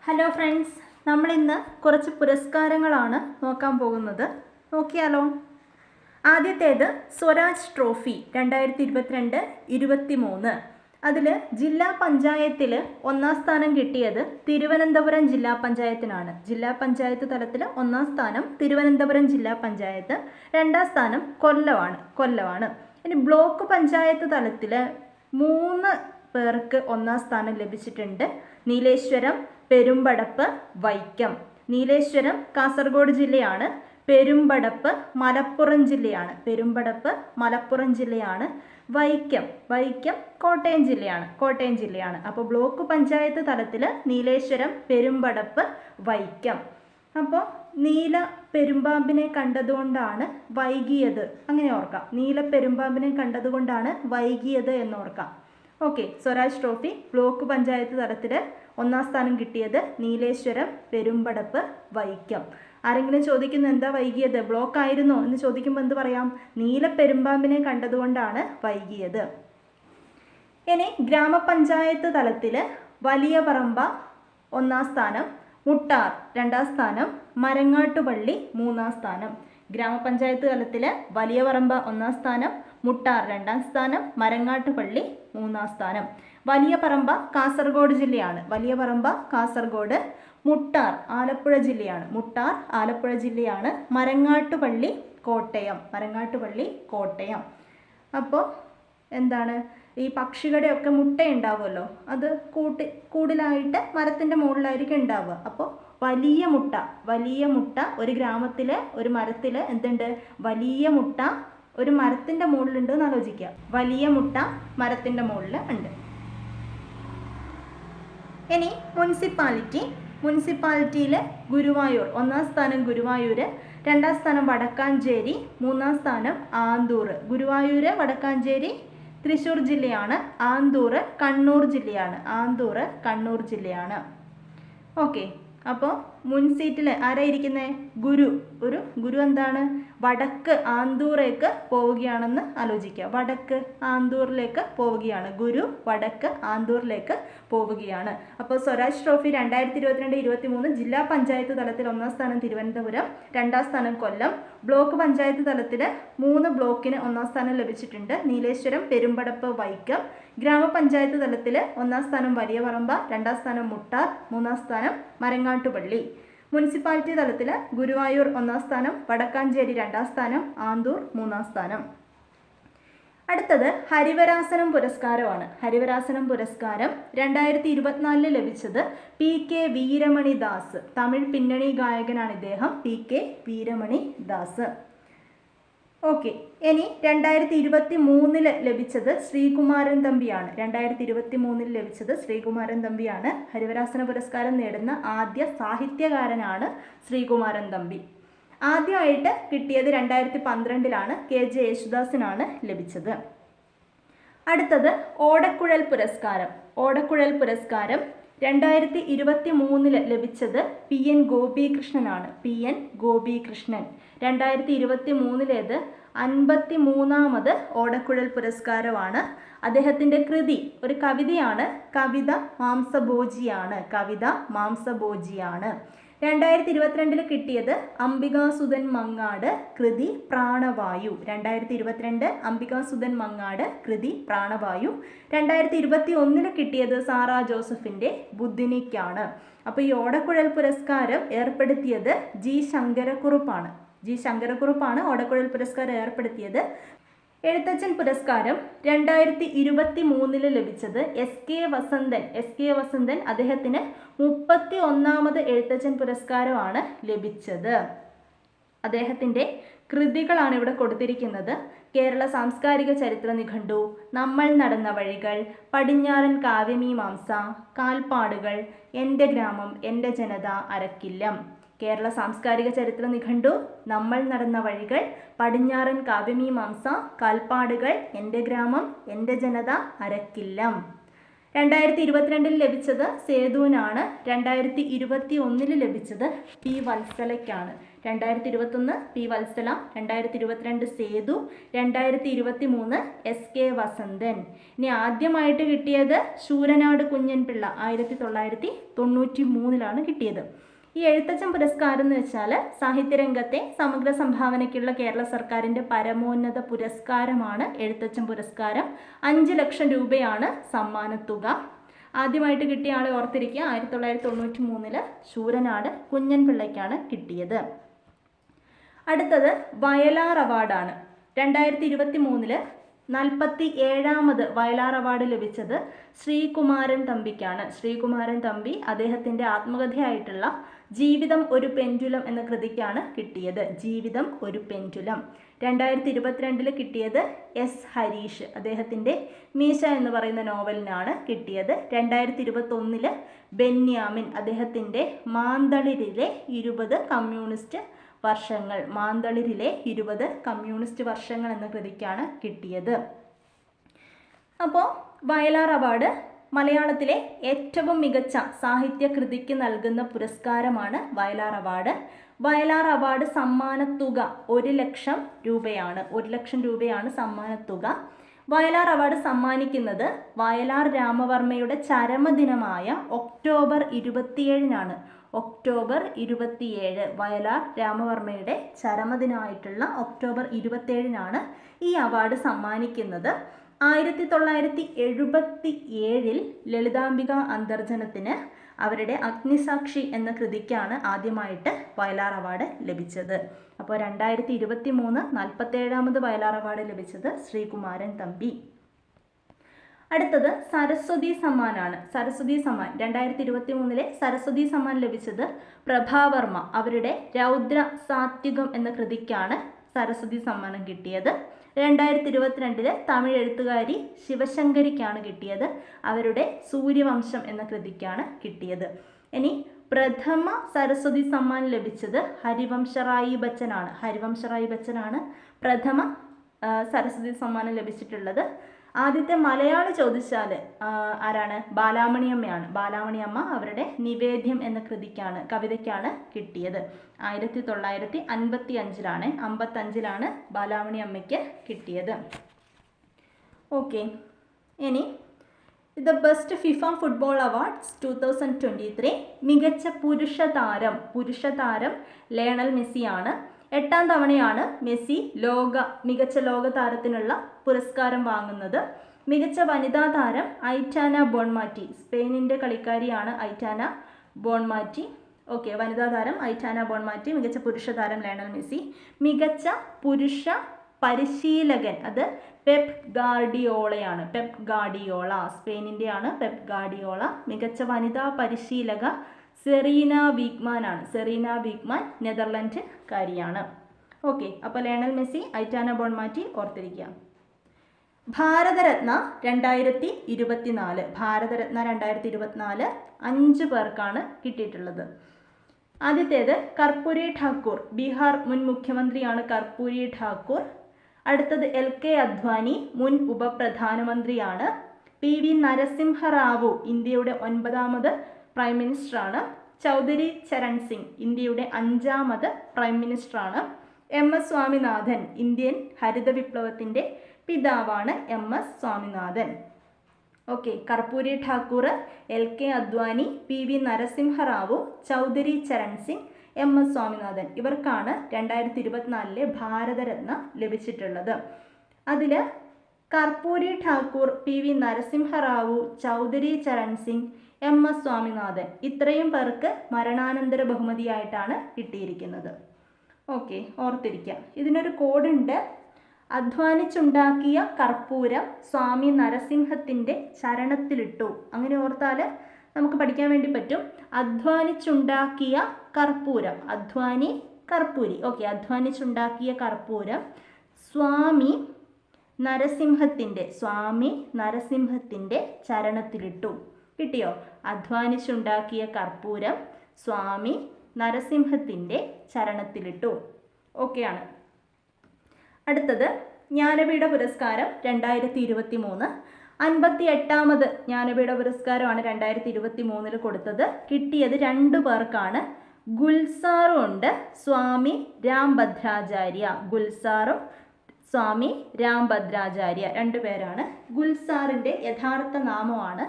Hello friends, നമ്മളിന്ന് കുറച്ച് പുരസ്കാരങ്ങളാണ് നോക്കാൻ പോകുന്നത്. നോക്കിയാലോ. ആദ്യത്തേത് സ്വരാജ് ട്രോഫി 2022-23. അതിൽ ജില്ലാ പഞ്ചായത്തിൽ ഒന്നാം സ്ഥാനം കിട്ടിയത് തിരുവനന്തപുരം ജില്ലാ പഞ്ചായത്തിനാണ്. ജില്ലാ പഞ്ചായത്ത് തലത്തിൽ ഒന്നാം സ്ഥാനം തിരുവനന്തപുരം ജില്ലാ പഞ്ചായത്ത്, രണ്ടാം സ്ഥാനം കൊല്ലമാണ്. ഇനി ബ്ലോക്ക് പഞ്ചായത്ത് തലത്തിൽ 3 പേർക്ക് ഒന്നാം സ്ഥാനം ലഭിച്ചിട്ടുണ്ട്. നീലേശ്വരം, പെരുമ്പടപ്പ്, വൈക്കം. നീലേശ്വരം കാസർഗോഡ് ജില്ലയാണ്. പെരുമ്പടപ്പ് മലപ്പുറം ജില്ലയാണ്. വൈക്കം കോട്ടയം ജില്ലയാണ്. അപ്പോൾ ബ്ലോക്ക് പഞ്ചായത്ത് തലത്തിൽ നീലേശ്വരം, പെരുമ്പടപ്പ്, വൈക്കം. അപ്പോൾ നീല പെരുമ്പാമ്പിനെ കണ്ടതുകൊണ്ടാണ് വൈകിയത്, അങ്ങനെ ഓർക്കാം. നീല പെരുമ്പാമ്പിനെ കണ്ടതുകൊണ്ടാണ് വൈകിയത് എന്നോർക്കാം. Okay, Swaraj trophy block panchayat തലത്തിൽ ഒന്നാം സ്ഥാനം കിട്ടിയത് നീലേശ്വരം, പെരുമ്പടപ്പ്, വൈക്കം. ആരെങ്കിലും ചോദിക്കുന്നു എന്താ വൈകിയത്, ബ്ലോക്ക് ആയിരുന്നോ എന്ന് ചോദിക്കുമ്പോൾ എന്ത് പറയാം? നീല പെരുമ്പാമ്പിനെ കണ്ടതുകൊണ്ടാണ് വൈകിയത്. ഇനി ഗ്രാമപഞ്ചായത്ത് തലത്തിൽ വലിയ പറമ്പ ഒന്നാം സ്ഥാനം, മുട്ടാർ രണ്ടാം സ്ഥാനം, മരങ്ങാട്ടുപള്ളി മൂന്നാം സ്ഥാനം. ഗ്രാമപഞ്ചായത്ത് തലത്തിൽ വലിയ പറമ്പ ഒന്നാം സ്ഥാനം, മുട്ടാർ രണ്ടാം സ്ഥാനം, മരങ്ങാട്ടുപള്ളി മൂന്നാം സ്ഥാനം. വലിയ പറമ്പ കാസർഗോഡ് ജില്ലയാണ്. മുട്ടാർ ആലപ്പുഴ ജില്ലയാണ്. മരങ്ങാട്ടുപള്ളി കോട്ടയം. അപ്പോൾ എന്താണ്, ഈ പക്ഷികളുടെയൊക്കെ മുട്ട ഉണ്ടാവുമല്ലോ, അത് കൂടിലായിട്ട് മരത്തിൻ്റെ മുകളിലായിരിക്കും ഉണ്ടാവുക. അപ്പോൾ വലിയ മുട്ട ഒരു ഗ്രാമത്തിലെ ഒരു മരത്തിൽ എന്തുണ്ട്, വലിയ മുട്ട ഒരു മരത്തിൻ്റെ മുകളിലുണ്ട് എന്ന് ആലോചിക്കുക. വലിയ മുട്ട മരത്തിൻ്റെ മുകളിൽ ഉണ്ട്. ഇനി മുനിസിപ്പാലിറ്റിയിൽ ഗുരുവായൂർ ഒന്നാം സ്ഥാനം ഗുരുവായൂർ, രണ്ടാം സ്ഥാനം വടക്കാഞ്ചേരി, മൂന്നാം സ്ഥാനം ആന്തൂർ. ഗുരുവായൂർ വടക്കാഞ്ചേരി തൃശ്ശൂർ ജില്ലയാണ്. ആന്തൂർ കണ്ണൂർ ജില്ലയാണ്. ഓക്കെ, അപ്പോൾ മുൻസീറ്റിൽ ആരാ ഇരിക്കുന്നത്? ഗുരു എന്താണ്, വടക്ക് ആന്തൂറേക്ക് പോവുകയാണെന്ന് ആലോചിക്കുക. വടക്ക് ആന്തൂറിലേക്ക് പോവുകയാണ്. ഗുരു വടക്ക് ആന്തൂറിലേക്ക് പോവുകയാണ്. അപ്പോൾ സ്വരാജ് ട്രോഫി 2022-23 ജില്ലാ പഞ്ചായത്ത് തലത്തിൽ ഒന്നാം സ്ഥാനം തിരുവനന്തപുരം, രണ്ടാം സ്ഥാനം കൊല്ലം. ബ്ലോക്ക് പഞ്ചായത്ത് തലത്തിൽ 3 ബ്ലോക്കിന് ഒന്നാം സ്ഥാനം ലഭിച്ചിട്ടുണ്ട്. നീലേശ്വരം, പെരുമ്പടപ്പ്, വൈക്കം. ഗ്രാമപഞ്ചായത്ത് തലത്തിൽ ഒന്നാം സ്ഥാനം വലിയ പറമ്പ, രണ്ടാം സ്ഥാനം മുട്ടാർ, മൂന്നാം സ്ഥാനം മരങ്ങാട്ടുപള്ളി. മുനിസിപ്പാലിറ്റി തലത്തിൽ ഗുരുവായൂർ ഒന്നാം സ്ഥാനം, വടക്കാഞ്ചേരി രണ്ടാം സ്ഥാനം, ആന്തൂർ മൂന്നാം സ്ഥാനം. അടുത്തത് ഹരിവരാസനം പുരസ്കാരമാണ്. ഹരിവരാസനം പുരസ്കാരം 2024 ലഭിച്ചത് PK വീരമണിദാസ്. തമിഴ് പിന്നണി ഗായകനാണ് ഇദ്ദേഹം, PK വീരമണിദാസ്. ഓക്കെ, ഇനി 2023 ലഭിച്ചത് ശ്രീകുമാരൻ തമ്പിയാണ്. ഹരിവരാസന പുരസ്കാരം നേടുന്ന ആദ്യ സാഹിത്യകാരനാണ് ശ്രീകുമാരൻ തമ്പി. ആദ്യമായിട്ട് കിട്ടിയത് 2012 KJ യേശുദാസിനാണ് ലഭിച്ചത്. അടുത്തത് ഓടക്കുഴൽ പുരസ്കാരം 2023 ലഭിച്ചത് PN ഗോപികൃഷ്ണനാണ്. 2023 53ാമത് ഓടക്കുഴൽ പുരസ്കാരമാണ്. അദ്ദേഹത്തിൻ്റെ കൃതി ഒരു കവിതയാണ്. കവിത മാംസഭോജിയാണ്. 2022 കിട്ടിയത് അംബികാസുധൻ മങ്ങാട്, കൃതി പ്രാണവായു. 2022 അംബികാസുധൻ മങ്ങാട്, കൃതി പ്രാണവായു. 2021 കിട്ടിയത് സാറാ ജോസഫിൻ്റെ ബുദ്ധിനിക്കാണ്. അപ്പോൾ ഈ ഓടക്കുഴൽ പുരസ്കാരം ഏർപ്പെടുത്തിയത് ജി ശങ്കരക്കുറുപ്പാണ് ഓടക്കുഴൽ പുരസ്കാരം ഏർപ്പെടുത്തിയത്. എഴുത്തച്ഛൻ പുരസ്കാരം 2023 ലഭിച്ചത് SK വസന്തൻ. അദ്ദേഹത്തിന് 31ാമത് എഴുത്തച്ഛൻ പുരസ്കാരമാണ് ലഭിച്ചത്. അദ്ദേഹത്തിൻ്റെ കൃതികളാണ് ഇവിടെ കൊടുത്തിരിക്കുന്നത്. കേരള സാംസ്കാരിക ചരിത്ര നിഘണ്ടു, നമ്മൾ നടന്ന വഴികൾ, പടിഞ്ഞാറൻ കാവ്യമീമാംസ, കാൽപ്പാടുകൾ, എൻ്റെ ഗ്രാമം, എൻ്റെ ജനത, അരക്കില്ലം. കേരള സാംസ്കാരിക ചരിത്ര നിഘണ്ടു, നമ്മൾ നടന്ന വഴികൾ, പടിഞ്ഞാറൻ കാവ്യമീമാംസ, കാൽപ്പാടുകൾ, എൻ്റെ ഗ്രാമം, എൻ്റെ ജനത, അരക്കില്ലം. 2022 ലഭിച്ചത് സേതുവിനാണ്. 2021 ലഭിച്ചത് P വത്സലയ്ക്കാണ്. 2021 പി വത്സല, 2022 സേതു, 2023 SK വസന്തൻ. ഇനി ആദ്യമായിട്ട് കിട്ടിയത് ശൂരനാട് കുഞ്ഞൻപിള്ള 1993 കിട്ടിയത്. ഈ എഴുത്തച്ഛൻ പുരസ്കാരം എന്ന് വെച്ചാൽ സാഹിത്യരംഗത്തെ സമഗ്ര സംഭാവനയ്ക്കുള്ള കേരള സർക്കാരിൻ്റെ പരമോന്നത പുരസ്കാരമാണ് എഴുത്തച്ഛൻ പുരസ്കാരം. 5 ലക്ഷം രൂപയാണ് സമ്മാനത്തുക. ആദ്യമായിട്ട് കിട്ടിയ ആളെ ഓർത്തിരിക്കുക, 1993 ശൂരനാട് കുഞ്ഞൻപിള്ളയ്ക്കാണ് കിട്ടിയത്. അടുത്തത് വയലാർ അവാർഡാണ്. 2023 47ാമത് വയലാർ അവാർഡ് ലഭിച്ചത് ശ്രീകുമാരൻ തമ്പിക്കാണ്. ശ്രീകുമാരൻ തമ്പി അദ്ദേഹത്തിൻ്റെ ആത്മകഥയായിട്ടുള്ള ജീവിതം ഒരു പെൻഡുലം എന്ന കൃതിക്കാണ് കിട്ടിയത്. ജീവിതം ഒരു പെൻഡുലം. 2022 കിട്ടിയത് എസ് ഹരീഷ്, അദ്ദേഹത്തിൻ്റെ മീശ എന്ന് പറയുന്ന നോവലിനാണ് കിട്ടിയത്. 2021 ബെന്യാമിൻ, അദ്ദേഹത്തിൻ്റെ മാന്തളിരിലെ 20 കമ്മ്യൂണിസ്റ്റ് വർഷങ്ങൾ, മാന്തളിരിലെ 20 കമ്മ്യൂണിസ്റ്റ് വർഷങ്ങൾ എന്ന കൃതിക്കാണ് കിട്ടിയത്. അപ്പോൾ വയലാർ അവാർഡ് മലയാളത്തിലെ ഏറ്റവും മികച്ച സാഹിത്യ കൃതിക്ക് നൽകുന്ന പുരസ്കാരമാണ് വയലാർ അവാർഡ്. വയലാർ അവാർഡ് സമ്മാനത്തുക 1 ലക്ഷം രൂപയാണ്. 1 ലക്ഷം രൂപയാണ് സമ്മാനത്തുക. വയലാർ അവാർഡ് സമ്മാനിക്കുന്നത് വയലാർ രാമവർമ്മയുടെ ചരമദിനമായ ഒക്ടോബർ 27 ഒക്ടോബർ 27 വയലാർ രാമവർമ്മയുടെ ചരമദിനമായിട്ടുള്ള ഒക്ടോബർ 27 ഈ അവാർഡ് സമ്മാനിക്കുന്നത്. 1977 ലളിതാംബിക അന്തർജനത്തിന് അവരുടെ അഗ്നിസാക്ഷി എന്ന കൃതിക്കാണ് ആദ്യമായിട്ട് വയലാർ അവാർഡ് ലഭിച്ചത്. അപ്പോൾ 2023 47ാമത് വയലാർ അവാർഡ് ലഭിച്ചത് ശ്രീകുമാരൻ തമ്പി. അടുത്തത് സരസ്വതി സമ്മാനാണ്. സരസ്വതി സമ്മാൻ 2023 സരസ്വതി സമ്മാൻ ലഭിച്ചത് പ്രഭാവർമ്മ, അവരുടെ രൗദ്ര സാത്വികം എന്ന കൃതിക്കാണ് സരസ്വതി സമ്മാനം കിട്ടിയത്. 2022 തമിഴ് എഴുത്തുകാരി ശിവശങ്കരിക്കാണ് കിട്ടിയത്, അവരുടെ സൂര്യവംശം എന്ന കൃതിക്കാണ് കിട്ടിയത്. ഇനി പ്രഥമ സരസ്വതി സമ്മാൻ ലഭിച്ചത് ഹരിവംശറായി ബച്ചനാണ്. ഹരിവംശറായി ബച്ചനാണ് പ്രഥമ സരസ്വതി സമ്മാനം ലഭിച്ചിട്ടുള്ളത്. ആദ്യത്തെ മലയാളി ചോദിച്ചാൽ ആരാണ്? ബാലാമണിയമ്മയാണ്. ബാലാമണിയമ്മ അവരുടെ നിവേദ്യം എന്ന കൃതിക്കാണ്, കവിതയ്ക്കാണ് കിട്ടിയത്. 1955 55 ബാലാമണിയമ്മയ്ക്ക് കിട്ടിയത്. ഓക്കെ, ഇനി the best FIFA football awards 2023 മികച്ച പുരുഷ താരം ലയണൽ മെസ്സിയാണ്. 8ാം തവണയാണ് മെസ്സി മികച്ച ലോക താരത്തിനുള്ള പുരസ്കാരം വാങ്ങുന്നത്. മികച്ച വനിതാ താരം ഐറ്റാന ബോൺമാറ്റി, സ്പെയിനിൻ്റെ കളിക്കാരിയാണ് ഐറ്റാന ബോൺമാറ്റി. ഓക്കെ, വനിതാ താരം ഐറ്റാന ബോൺമാറ്റി. മികച്ച പുരുഷ താരം ലയണൽ മെസ്സി. മികച്ച പുരുഷ പരിശീലകൻ അത് പെപ് ഗാർഡിയോളയാണ്. പെപ് ഗാർഡിയോള സ്പെയിനിൻ്റെയാണ് പെപ് ഗാർഡിയോള. മികച്ച വനിതാ പരിശീലക സെറീന വീഗ്മാൻ ആണ്. സെറീന വീഗ്മാൻ നെതർലൻഡ്കാരിയാണ്. ഓക്കെ, അപ്പോൾ ലയണൽ മെസ്സി, ഐറ്റാന ബോൺമാറ്റി ഓർത്തിരിക്കുക. ഭാരതരത്ന 2024 ഭാരതരത്ന 2024 5 പേർക്കാണ് കിട്ടിയിട്ടുള്ളത്. ആദ്യത്തേത് കർപ്പൂരി ഠാക്കൂർ, ബീഹാർ മുൻ മുഖ്യമന്ത്രിയാണ് കർപ്പൂരി ഠാക്കൂർ. അടുത്തത് LK അദ്വാനി, മുൻ ഉപപ്രധാനമന്ത്രിയാണ്. PV നരസിംഹറാവു, ഇന്ത്യയുടെ 9ാമത് പ്രൈം മിനിസ്റ്ററാണ്. ചൗധരി ചരൺ സിംഗ്, ഇന്ത്യയുടെ 5ാമത് പ്രൈം മിനിസ്റ്ററാണ്. MS സ്വാമിനാഥൻ, ഇന്ത്യൻ ഹരിത വിപ്ലവത്തിൻ്റെ പിതാവാണ് MS Swaminathan. Okay, Karpoori Thakur, LK Advani, PV Narasimha Rao, Chaudhary Charan Singh, MS Swaminathan, ഇവർക്കാണ് 2024 ഭാരതരത്ന ലഭിച്ചിട്ടുള്ളത്. അതിൽ കർപ്പൂരി ഠാക്കൂർ, PV നരസിംഹറാവു, ചൗധരി ചരൺ സിംഗ്, MS സ്വാമിനാഥൻ, ഇത്രയും പേർക്ക് മരണാനന്തര ബഹുമതിയായിട്ടാണ് കിട്ടിയിരിക്കുന്നത്. ഓക്കെ, ഓർത്തിരിക്കാം. ഇതിനൊരു കോഡുണ്ട്. അധ്വാനിച്ചുണ്ടാക്കിയ കർപ്പൂരം സ്വാമി നരസിംഹത്തിൻ്റെ ചരണത്തിലിട്ടു. അങ്ങനെ ഓർത്താൽ നമുക്ക് പഠിക്കാൻ വേണ്ടി പറ്റും. അധ്വാനിച്ചുണ്ടാക്കിയ കർപ്പൂരം, കർപ്പൂരി. ഓക്കെ, അധ്വാനിച്ചുണ്ടാക്കിയ കർപ്പൂരം സ്വാമി നരസിംഹത്തിൻ്റെ ചരണത്തിലിട്ടു. കിട്ടിയോ? അധ്വാനിച്ചുണ്ടാക്കിയ കർപ്പൂരം സ്വാമി നരസിംഹത്തിൻ്റെ ചരണത്തിലിട്ടു. ഓക്കെയാണ്. അടുത്തത് ജ്ഞാനപീഠ പുരസ്കാരം 2023 58ാമത് ജ്ഞാനപീഠ പുരസ്കാരമാണ് 2023 കൊടുത്തത്. കിട്ടിയത് 2 പേർക്കാണ്. ഗുൽസാറും ഉണ്ട്, സ്വാമി രാംഭദ്രാചാര്യ. ഗുൽസാറും സ്വാമി രാംഭദ്രാചാര്യ രണ്ടുപേരാണ്. ഗുൽസാറിൻ്റെ യഥാർത്ഥ നാമമാണ്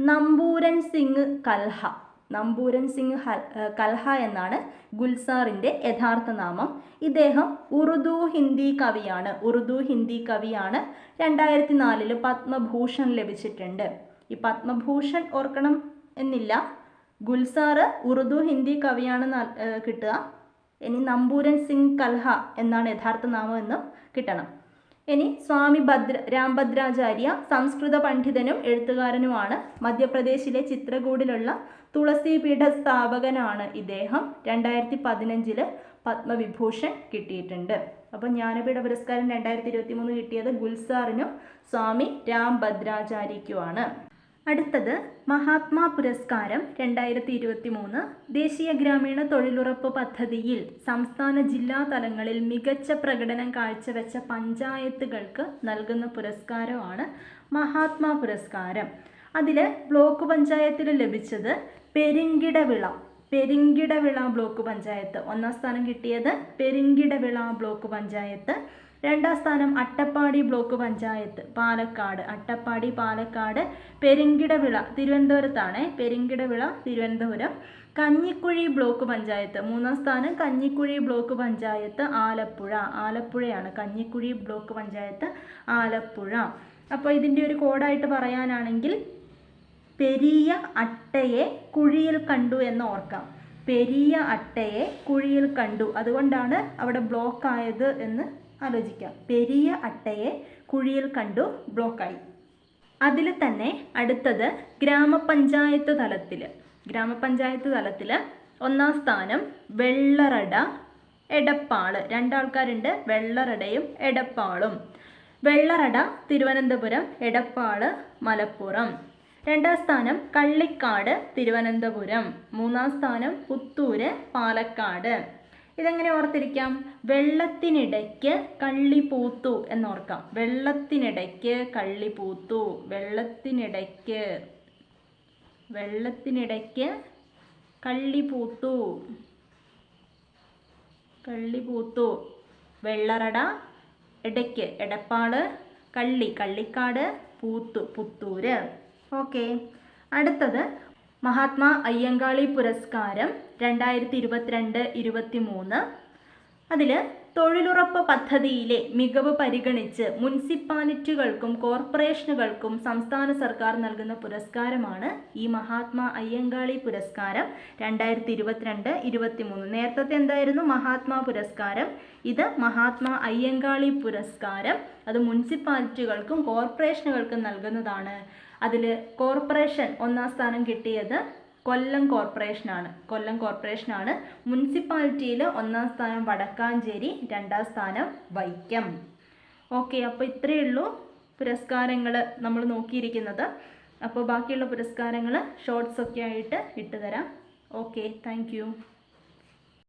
നമ്പൂരൻ സിംഗ് കൽഹ. നമ്പൂരൻ സിംഗ് കൽഹ എന്നാണ് ഗുൽസാറിൻ്റെ യഥാർത്ഥ നാമം. ഇദ്ദേഹം ഉറുദു ഹിന്ദി കവിയാണ്. ഉറുദു ഹിന്ദി കവിയാണ്. 2004 പത്മഭൂഷൺ ലഭിച്ചിട്ടുണ്ട്. ഈ പത്മഭൂഷൺ ഓർക്കണം എന്നില്ല. ഗുൽസാറ് ഉറുദു ഹിന്ദി കവിയാണെന്ന് കിട്ടുക. ഇനി നമ്പൂരൻ സിംഗ് കൽഹ എന്നാണ് യഥാർത്ഥ നാമം എന്നും കിട്ടണം. ഇനി സ്വാമി രാംഭദ്രാചാര്യ സംസ്കൃത പണ്ഡിതനും എഴുത്തുകാരനുമാണ്. മധ്യപ്രദേശിലെ ചിത്രകൂടിലുള്ള തുളസീപീഠ സ്ഥാപകനാണ് ഇദ്ദേഹം. 2015 പത്മവിഭൂഷൺ കിട്ടിയിട്ടുണ്ട്. അപ്പം ജ്ഞാനപീഠ പുരസ്കാരം 2023 കിട്ടിയത് ഗുൽസാറിനും സ്വാമി രാംഭദ്രാചാര്യയ്ക്കുമാണ്. അടുത്തത് മഹാത്മാ പുരസ്കാരം 2023 ദേശീയ ഗ്രാമീണ തൊഴിലുറപ്പ് പദ്ധതിയിൽ സംസ്ഥാന ജില്ലാ തലങ്ങളിൽ മികച്ച പ്രകടനം കാഴ്ചവെച്ച പഞ്ചായത്തുകൾക്ക് നൽകുന്ന പുരസ്കാരമാണ് മഹാത്മാ പുരസ്കാരം. അതിൽ ബ്ലോക്ക് പഞ്ചായത്തിൽ ലഭിച്ചത് പെരിങ്കിടവിള ബ്ലോക്ക് പഞ്ചായത്ത്. 1ാം സ്ഥാനം കിട്ടിയത് പെരിങ്കിടവിള ബ്ലോക്ക് പഞ്ചായത്ത്. 2ാം സ്ഥാനം അട്ടപ്പാടി ബ്ലോക്ക് പഞ്ചായത്ത്, പാലക്കാട്. അട്ടപ്പാടി, പാലക്കാട്. പെരിങ്കിടവിള തിരുവനന്തപുരത്താണ്. പെരിങ്കിടവിള തിരുവനന്തപുരം. കഞ്ഞിക്കുഴി ബ്ലോക്ക് പഞ്ചായത്ത് 3ാം സ്ഥാനം കഞ്ഞിക്കുഴി ബ്ലോക്ക് പഞ്ചായത്ത്, ആലപ്പുഴയാണ്. കഞ്ഞിക്കുഴി ബ്ലോക്ക് പഞ്ചായത്ത്, ആലപ്പുഴ. അപ്പോൾ ഇതിൻ്റെ ഒരു കോഡായിട്ട് പറയാനാണെങ്കിൽ പെരിയ അട്ടയെ കുഴിയിൽ കണ്ടു എന്ന് ഓർക്കാം. പെരിയ അട്ടയെ കുഴിയിൽ കണ്ടു, അതുകൊണ്ടാണ് അവിടെ ബ്ലോക്ക് ആയത് എന്ന് ആലോചിക്കാം. പെരിയ അട്ടയെ കുഴിയിൽ കണ്ടു, ബ്ലോക്കായി. അതിൽ തന്നെ അടുത്തത് ഗ്രാമപഞ്ചായത്ത് തലത്തിൽ 1ാം സ്ഥാനം വെള്ളറട, എടപ്പാൾ. 2 ആൾക്കാരുണ്ട്, വെള്ളറടയും എടപ്പാളും. വെള്ളറട തിരുവനന്തപുരം, എടപ്പാൾ മലപ്പുറം. 2ാം സ്ഥാനം കള്ളിക്കാട്, തിരുവനന്തപുരം. 3ാം സ്ഥാനം പുത്തൂര്, പാലക്കാട്. ഇതെങ്ങനെ ഓർത്തിരിക്കാം? വെള്ളത്തിനിടയ്ക്ക് കള്ളി പൂത്തു എന്നോർക്കാം. വെള്ളത്തിനിടയ്ക്ക് കള്ളി പൂത്തു, വെള്ളത്തിനിടയ്ക്ക് കള്ളി പൂത്തു. വെള്ളറട, ഇടയ്ക്ക് എടപ്പാള്, കള്ളിക്കാട്, പൂത്തു പുത്തൂര്. ഓക്കെ. അടുത്തത് മഹാത്മാ അയ്യങ്കാളി പുരസ്കാരം 2022-23. അതിൽ തൊഴിലുറപ്പ് പദ്ധതിയിലെ മികവ് പരിഗണിച്ച് മുനിസിപ്പാലിറ്റികൾക്കും കോർപ്പറേഷനുകൾക്കും സംസ്ഥാന സർക്കാർ നൽകുന്ന പുരസ്കാരമാണ് ഈ മഹാത്മാ അയ്യങ്കാളി പുരസ്കാരം 2022-23. നേരത്തെ എന്തായിരുന്നു? മഹാത്മാ പുരസ്കാരം. ഇത് മഹാത്മാ അയ്യങ്കാളി പുരസ്കാരം. അത് മുനിസിപ്പാലിറ്റികൾക്കും കോർപ്പറേഷനുകൾക്കും നൽകുന്നതാണ്. അതിൽ കോർപ്പറേഷൻ 1ാം സ്ഥാനം കിട്ടിയത് കൊല്ലം കോർപ്പറേഷനാണ്. മുനിസിപ്പാലിറ്റിയിൽ 1ാം സ്ഥാനം വടക്കാഞ്ചേരി, 2ാം സ്ഥാനം വൈക്കം. ഓക്കെ. അപ്പോൾ ഇത്രയേ ഉള്ളൂ പുരസ്കാരങ്ങൾ നമ്മൾ നോക്കിയിരിക്കുന്നത്. അപ്പോൾ ബാക്കിയുള്ള പുരസ്കാരങ്ങൾ ഷോർട്സ് ഒക്കെ ആയിട്ട് ഇട്ടുതരാം. Okay, thank you.